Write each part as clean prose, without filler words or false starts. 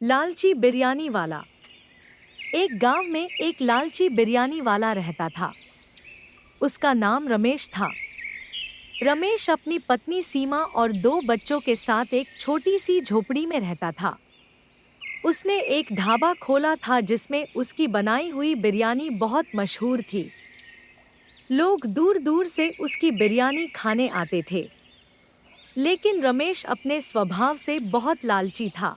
लालची बिरयानी वाला। एक गांव में एक लालची बिरयानी वाला रहता था। उसका नाम रमेश था। रमेश अपनी पत्नी सीमा और दो बच्चों के साथ एक छोटी सी झोपड़ी में रहता था। उसने एक ढाबा खोला था जिसमें उसकी बनाई हुई बिरयानी बहुत मशहूर थी। लोग दूर दूर से उसकी बिरयानी खाने आते थे। लेकिन रमेश अपने स्वभाव से बहुत लालची था।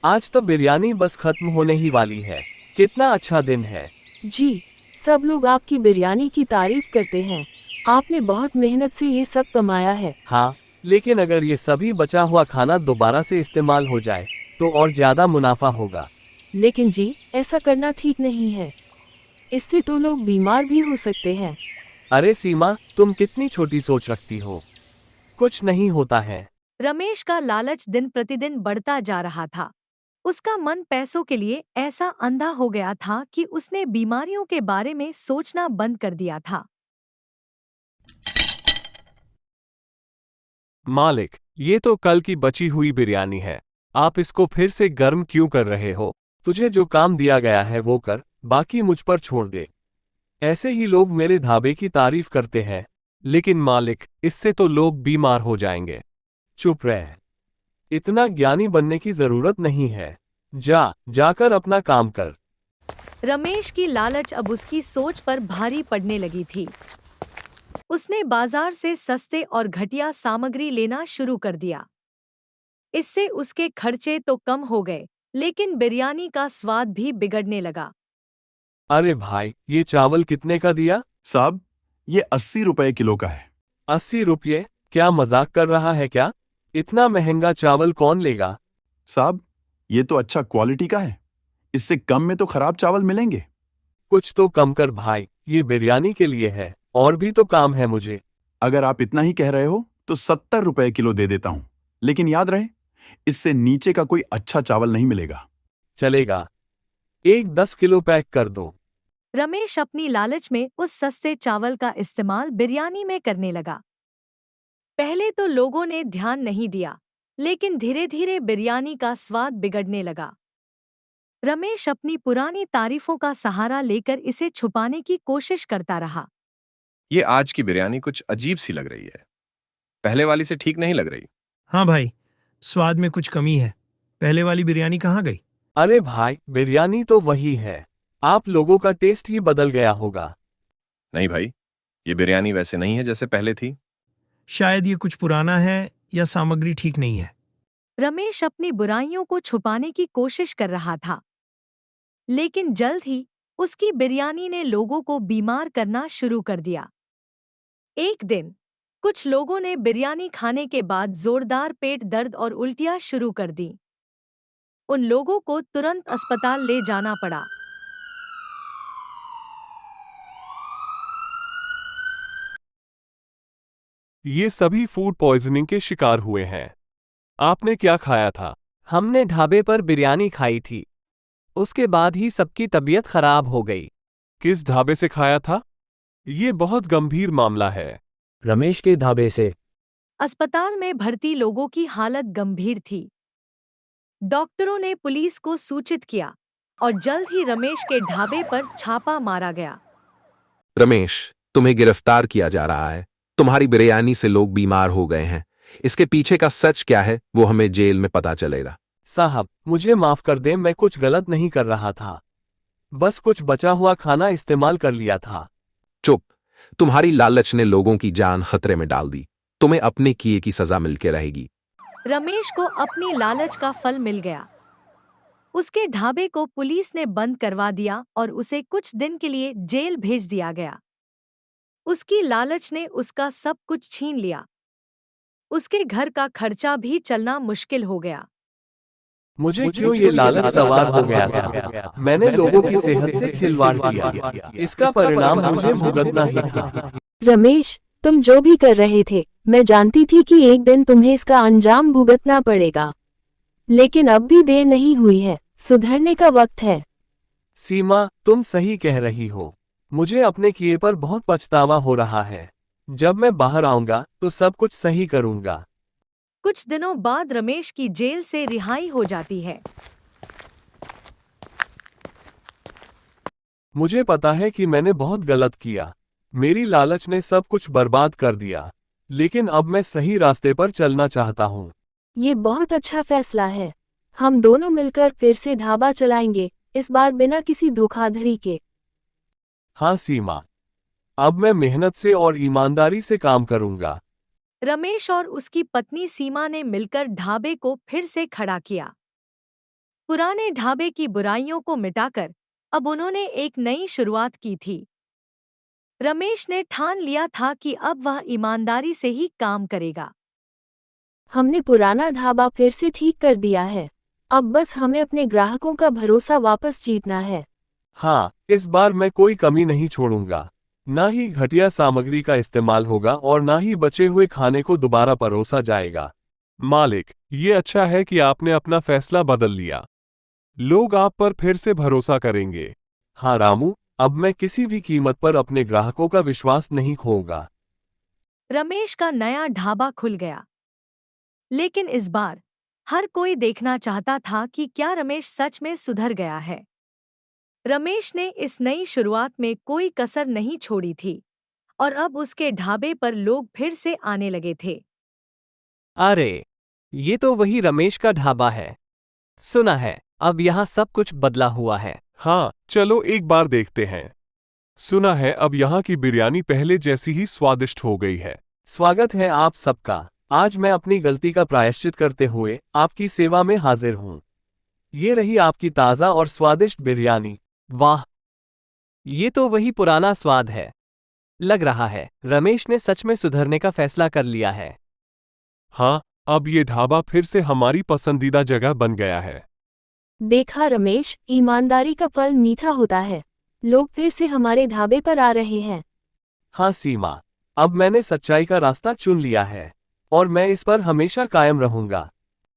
आज तो बिरयानी बस खत्म होने ही वाली है। कितना अच्छा दिन है। जी, सब लोग आपकी बिरयानी की तारीफ करते हैं। आपने बहुत मेहनत से ये सब कमाया है। हाँ, लेकिन अगर ये सभी बचा हुआ खाना दोबारा से इस्तेमाल हो जाए तो और ज्यादा मुनाफा होगा। लेकिन जी, ऐसा करना ठीक नहीं है। इससे तो लोग बीमार भी हो सकते हैं। अरे सीमा, तुम कितनी छोटी सोच रखती हो। कुछ नहीं होता है। रमेश का लालच दिन प्रतिदिन बढ़ता जा रहा था। उसका मन पैसों के लिए ऐसा अंधा हो गया था कि उसने बीमारियों के बारे में सोचना बंद कर दिया था। मालिक, ये तो कल की बची हुई बिरयानी है। आप इसको फिर से गर्म क्यों कर रहे हो? तुझे जो काम दिया गया है वो कर, बाकी मुझ पर छोड़ दे। ऐसे ही लोग मेरे ढाबे की तारीफ करते हैं। लेकिन मालिक, इससे तो लोग बीमार हो जाएंगे। चुप रह। इतना ज्ञानी बनने की जरूरत नहीं है। जाकर अपना काम कर। रमेश की लालच अब उसकी सोच पर भारी पड़ने लगी थी। उसने बाजार से सस्ते और घटिया सामग्री लेना शुरू कर दिया। इससे उसके खर्चे तो कम हो गए, लेकिन बिरयानी का स्वाद भी बिगड़ने लगा। अरे भाई, ये चावल कितने का दिया? साहब, ये 80 रुपए किलो का है। 80 रुपये? क्या मजाक कर रहा है क्या? इतना महंगा चावल कौन लेगा? साहब, ये तो अच्छा क्वालिटी का है। इससे कम में तो खराब चावल मिलेंगे। कुछ तो कम कर भाई, ये बिरयानी के लिए है, और भी तो काम है मुझे। अगर आप इतना ही कह रहे हो तो 70 रुपए किलो दे देता हूं। लेकिन याद रहे, इससे नीचे का कोई अच्छा चावल नहीं मिलेगा। चलेगा। एक 10 किलो पैक कर दो। रमेश अपनी लालच में उस सस्ते चावल का इस्तेमाल बिरयानी में करने लगा। पहले तो लोगों ने ध्यान नहीं दिया, लेकिन धीरे धीरे बिरयानी का स्वाद बिगड़ने लगा। रमेश अपनी पुरानी तारीफों का सहारा लेकर इसे छुपाने की कोशिश करता रहा। ये आज की बिरयानी कुछ अजीब सी लग रही है। पहले वाली से ठीक नहीं लग रही। हाँ भाई, स्वाद में कुछ कमी है। पहले वाली बिरयानी कहाँ गई? अरे भाई, बिरयानी तो वही है। आप लोगों का टेस्ट ही बदल गया होगा। नहीं भाई, ये बिरयानी वैसे नहीं है जैसे पहले थी। शायद ये कुछ पुराना है या सामग्री ठीक नहीं है। रमेश अपनी बुराइयों को छुपाने की कोशिश कर रहा था, लेकिन जल्द ही उसकी बिरयानी ने लोगों को बीमार करना शुरू कर दिया। एक दिन कुछ लोगों ने बिरयानी खाने के बाद जोरदार पेट दर्द और उल्टियां शुरू कर दी। उन लोगों को तुरंत अस्पताल ले जाना पड़ा। ये सभी फूड पॉइजनिंग के शिकार हुए हैं। आपने क्या खाया था? हमने ढाबे पर बिरयानी खाई थी। उसके बाद ही सबकी तबीयत खराब हो गई। किस ढाबे से खाया था? ये बहुत गंभीर मामला है। रमेश के ढाबे से। अस्पताल में भर्ती लोगों की हालत गंभीर थी। डॉक्टरों ने पुलिस को सूचित किया और जल्द ही रमेश के ढाबे पर छापा मारा गया। रमेश, तुम्हें गिरफ्तार किया जा रहा है। तुम्हारी बिरयानी से लोग बीमार हो गए हैं। इसके पीछे का सच क्या है वो हमें जेल में पता चलेगा। साहब, मुझे माफ कर दें, मैं कुछ गलत नहीं कर रहा था। बस कुछ बचा हुआ खाना इस्तेमाल कर लिया था। चुप। तुम्हारी लालच ने लोगों की जान खतरे में डाल दी। तुम्हें अपने किए की सजा मिलके रहेगी। रमेश को अपनी लालच का फल मिल गया। उसके ढाबे को पुलिस ने बंद करवा दिया और उसे कुछ दिन के लिए जेल भेज दिया गया। उसकी लालच ने उसका सब कुछ छीन लिया। उसके घर का खर्चा भी चलना मुश्किल हो गया। मुझे क्यों ये लालच सवार हो गया था? मैंने लोगों की सेहत से खिलवाड़ किया। इसका परिणाम मुझे भुगतना ही था। रमेश, तुम जो भी कर रहे थे, मैं जानती थी कि एक दिन तुम्हें इसका अंजाम भुगतना पड़ेगा। लेकिन अब भी देर नहीं हुई है, सुधरने का वक्त है। सीमा, तुम सही कह रही हो। मुझे अपने किए पर बहुत पछतावा हो रहा है। जब मैं बाहर आऊंगा तो सब कुछ सही करूंगा। कुछ दिनों बाद रमेश की जेल से रिहाई हो जाती है। मुझे पता है कि मैंने बहुत गलत किया। मेरी लालच ने सब कुछ बर्बाद कर दिया, लेकिन अब मैं सही रास्ते पर चलना चाहता हूँ। ये बहुत अच्छा फैसला है। हम दोनों मिलकर फिर से ढाबा चलाएंगे, इस बार बिना किसी धोखाधड़ी के। हाँ सीमा, अब मैं मेहनत से और ईमानदारी से काम करूंगा। रमेश और उसकी पत्नी सीमा ने मिलकर ढाबे को फिर से खड़ा किया। पुराने ढाबे की बुराइयों को मिटाकर अब उन्होंने एक नई शुरुआत की थी। रमेश ने ठान लिया था कि अब वह ईमानदारी से ही काम करेगा। हमने पुराना ढाबा फिर से ठीक कर दिया है। अब बस हमें अपने ग्राहकों का भरोसा वापस जीतना है। हाँ, इस बार मैं कोई कमी नहीं छोड़ूंगा। ना ही घटिया सामग्री का इस्तेमाल होगा और ना ही बचे हुए खाने को दोबारा परोसा जाएगा। मालिक, ये अच्छा है कि आपने अपना फैसला बदल लिया। लोग आप पर फिर से भरोसा करेंगे। हाँ रामू, अब मैं किसी भी कीमत पर अपने ग्राहकों का विश्वास नहीं खोऊंगा। रमेश का नया ढाबा खुल गया, लेकिन इस बार हर कोई देखना चाहता था कि क्या रमेश सच में सुधर गया है। रमेश ने इस नई शुरुआत में कोई कसर नहीं छोड़ी थी और अब उसके ढाबे पर लोग फिर से आने लगे थे। अरे, ये तो वही रमेश का ढाबा है। सुना है, अब यहाँ सब कुछ बदला हुआ है। हाँ, चलो एक बार देखते हैं। सुना है अब यहाँ की बिरयानी पहले जैसी ही स्वादिष्ट हो गई है। स्वागत है आप सबका। आज मैं अपनी गलती का प्रायश्चित करते हुए आपकी सेवा में हाजिर हूँ। ये रही आपकी ताज़ा और स्वादिष्ट बिरयानी। वाह, ये तो वही पुराना स्वाद है। लग रहा है रमेश ने सच में सुधरने का फैसला कर लिया है। हाँ, अब ये ढाबा फिर से हमारी पसंदीदा जगह बन गया है। देखा रमेश, ईमानदारी का फल मीठा होता है। लोग फिर से हमारे ढाबे पर आ रहे हैं। हाँ सीमा, अब मैंने सच्चाई का रास्ता चुन लिया है और मैं इस पर हमेशा कायम रहूंगा।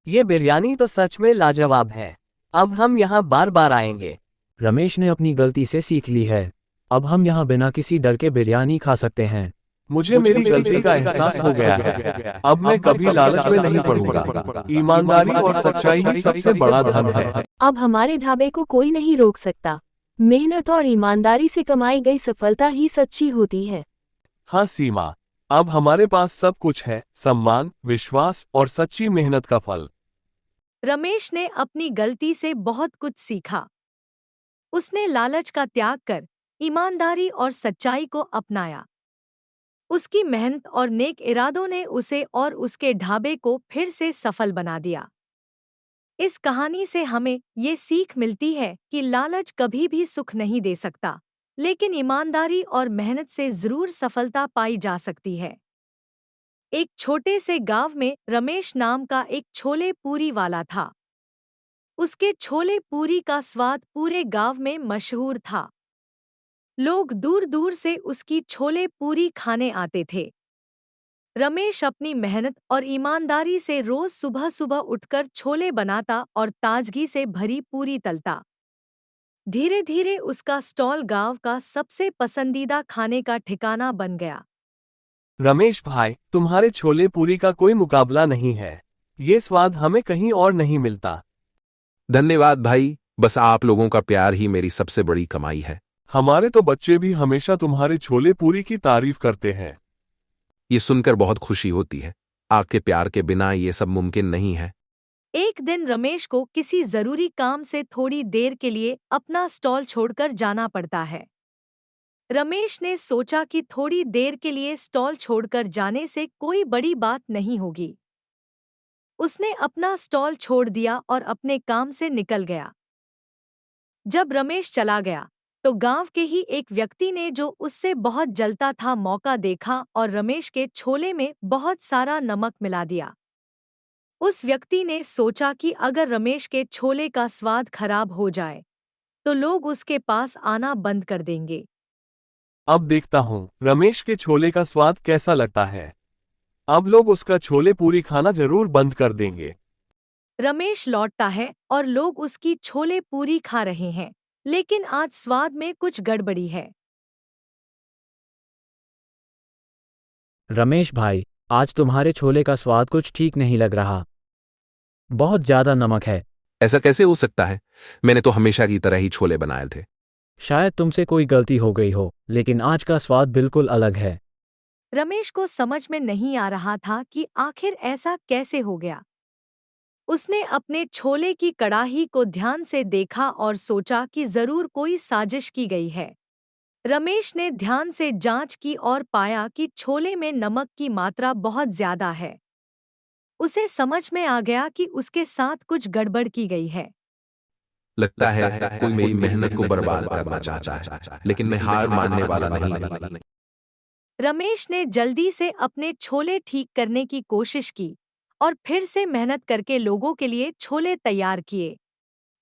ये बिरयानी तो सच में लाजवाब है। अब हम यहाँ बार बार आएंगे। रमेश ने अपनी गलती से सीख ली है। अब हम यहाँ बिना किसी डर के बिरयानी खा सकते हैं। मुझे मेरी गलती का एहसास हो गया है। अब मैं कभी लालच में नहीं पड़ूंगा। ईमानदारी और सच्चाई ही सबसे बड़ा धन है। अब हमारे ढाबे को कोई नहीं रोक सकता। मेहनत और ईमानदारी से कमाई गई सफलता ही सच्ची होती है। हाँ सीमा, अब हमारे पास सब कुछ है, सम्मान, विश्वास और सच्ची मेहनत का फल। रमेश ने अपनी गलती से बहुत कुछ सीखा। उसने लालच का त्याग कर ईमानदारी और सच्चाई को अपनाया। उसकी मेहनत और नेक इरादों ने उसे और उसके ढाबे को फिर से सफल बना दिया। इस कहानी से हमें ये सीख मिलती है कि लालच कभी भी सुख नहीं दे सकता, लेकिन ईमानदारी और मेहनत से जरूर सफलता पाई जा सकती है। एक छोटे से गांव में रमेश नाम का एक छोले पूरी वाला था। उसके छोले पूरी का स्वाद पूरे गांव में मशहूर था। लोग दूर दूर से उसकी छोले पूरी खाने आते थे। रमेश अपनी मेहनत और ईमानदारी से रोज सुबह सुबह उठकर छोले बनाता और ताजगी से भरी पूरी तलता। धीरे धीरे उसका स्टॉल गांव का सबसे पसंदीदा खाने का ठिकाना बन गया। रमेश भाई, तुम्हारे छोले पूरी का कोई मुकाबला नहीं है। ये स्वाद हमें कहीं और नहीं मिलता। धन्यवाद भाई, बस आप लोगों का प्यार ही मेरी सबसे बड़ी कमाई है। हमारे तो बच्चे भी हमेशा तुम्हारे छोले पूरी की तारीफ करते हैं। ये सुनकर बहुत खुशी होती है। आपके प्यार के बिना ये सब मुमकिन नहीं है। एक दिन रमेश को किसी जरूरी काम से थोड़ी देर के लिए अपना स्टॉल छोड़कर जाना पड़ता है। रमेश ने सोचा कि थोड़ी देर के लिए स्टॉल छोड़कर जाने से कोई बड़ी बात नहीं होगी। उसने अपना स्टॉल छोड़ दिया और अपने काम से निकल गया। जब रमेश चला गया तो गांव के ही एक व्यक्ति ने, जो उससे बहुत जलता था, मौका देखा और रमेश के छोले में बहुत सारा नमक मिला दिया। उस व्यक्ति ने सोचा कि अगर रमेश के छोले का स्वाद खराब हो जाए तो लोग उसके पास आना बंद कर देंगे। अब देखता हूँ रमेश के छोले का स्वाद कैसा लगता है। अब लोग उसका छोले पूरी खाना जरूर बंद कर देंगे। रमेश लौटता है और लोग उसकी छोले पूरी खा रहे हैं, लेकिन आज स्वाद में कुछ गड़बड़ी है। रमेश भाई, आज तुम्हारे छोले का स्वाद कुछ ठीक नहीं लग रहा। बहुत ज्यादा नमक है। ऐसा कैसे हो सकता है? मैंने तो हमेशा की तरह ही छोले बनाए थे। शायद तुमसे कोई गलती हो गई हो, लेकिन आज का स्वाद बिल्कुल अलग है। रमेश को समझ में नहीं आ रहा था कि आखिर ऐसा कैसे हो गया। उसने अपने छोले की कड़ाही को ध्यान से देखा और सोचा कि जरूर कोई साजिश की गई है। रमेश ने ध्यान से जांच की और पाया कि छोले में नमक की मात्रा बहुत ज्यादा है। उसे समझ में आ गया कि उसके साथ कुछ गड़बड़ की गई है। लगता है कोई मेरी मेहनत को बर्बाद करना चाहता है, लेकिन मैं हार मानने वाला नहीं। रमेश ने जल्दी से अपने छोले ठीक करने की कोशिश की और फिर से मेहनत करके लोगों के लिए छोले तैयार किए।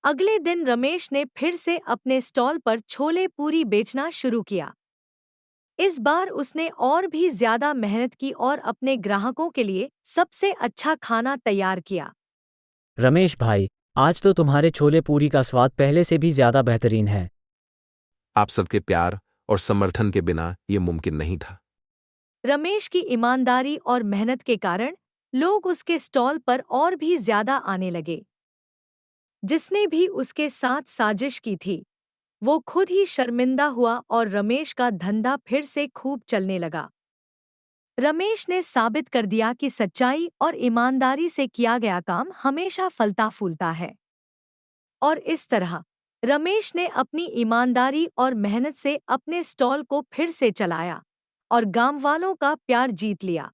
अगले दिन रमेश ने फिर से अपने स्टॉल पर छोले पूरी बेचना शुरू किया। इस बार उसने और भी ज्यादा मेहनत की और अपने ग्राहकों के लिए सबसे अच्छा खाना तैयार किया। रमेश भाई, आज तो तुम्हारे छोले पूरी का स्वाद पहले से भी ज्यादा बेहतरीन है। आप सबके प्यार और समर्थन के बिना ये मुमकिन नहीं था। रमेश की ईमानदारी और मेहनत के कारण लोग उसके स्टॉल पर और भी ज्यादा आने लगे। जिसने भी उसके साथ साजिश की थी, वो खुद ही शर्मिंदा हुआ और रमेश का धंधा फिर से खूब चलने लगा। रमेश ने साबित कर दिया कि सच्चाई और ईमानदारी से किया गया काम हमेशा फलता फूलता है। और इस तरह रमेश ने अपनी ईमानदारी और मेहनत से अपने स्टॉल को फिर से चलाया और गांव वालों का प्यार जीत लिया।